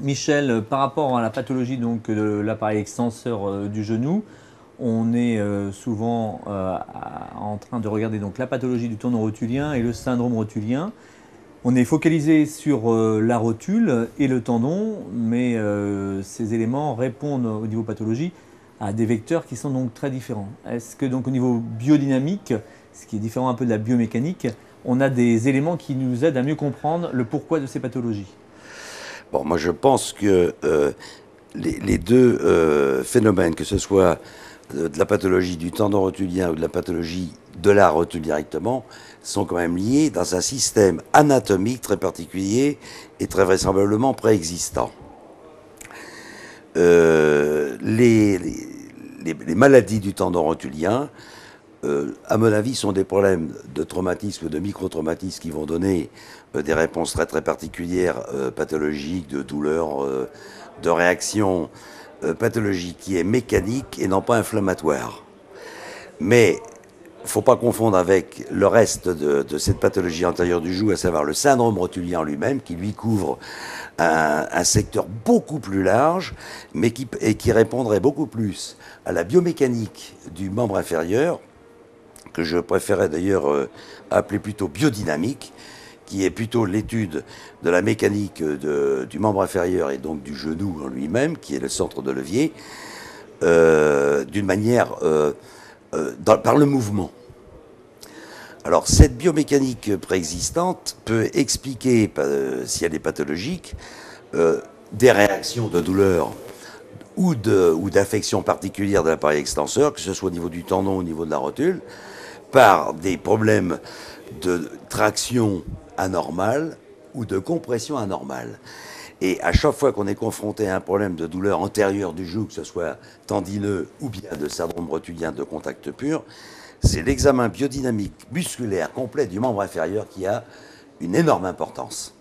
Michel, par rapport à la pathologie donc, de l'appareil extenseur du genou, on est souvent en train de regarder donc, la pathologie du tendon rotulien et le syndrome rotulien. On est focalisé sur la rotule et le tendon, mais ces éléments répondent au niveau pathologie à des vecteurs qui sont donc très différents. Est-ce que donc au niveau biodynamique, ce qui est différent un peu de la biomécanique, on a des éléments qui nous aident à mieux comprendre le pourquoi de ces pathologies? Bon, moi je pense que les deux phénomènes, que ce soit de la pathologie du tendon rotulien ou de la pathologie de la rotule directement, sont quand même liés dans un système anatomique très particulier et très vraisemblablement préexistant. Les maladies du tendon rotulien, à mon avis, sont des problèmes de traumatisme ou de micro-traumatisme qui vont donner des réponses très très particulières, pathologiques, de douleurs, de réactions pathologiques qui est mécanique et non pas inflammatoire. Mais il ne faut pas confondre avec le reste de cette pathologie antérieure du genou, à savoir le syndrome rotulien lui-même, qui lui couvre un secteur beaucoup plus large, mais qui répondrait beaucoup plus à la biomécanique du membre inférieur, que je préférais d'ailleurs appeler plutôt biodynamique, qui est plutôt l'étude de la mécanique du membre inférieur et donc du genou en lui-même, qui est le centre de levier, d'une manière par le mouvement. Alors cette biomécanique préexistante peut expliquer, si elle est pathologique, des réactions de douleur ou d'affections particulières de l'appareil extenseur, que ce soit au niveau du tendon ou au niveau de la rotule, par des problèmes de traction anormale ou de compression anormale. Et à chaque fois qu'on est confronté à un problème de douleur antérieure du genou, que ce soit tendineux ou bien de syndrome rotulien de contact pur, c'est l'examen biodynamique musculaire complet du membre inférieur qui a une énorme importance.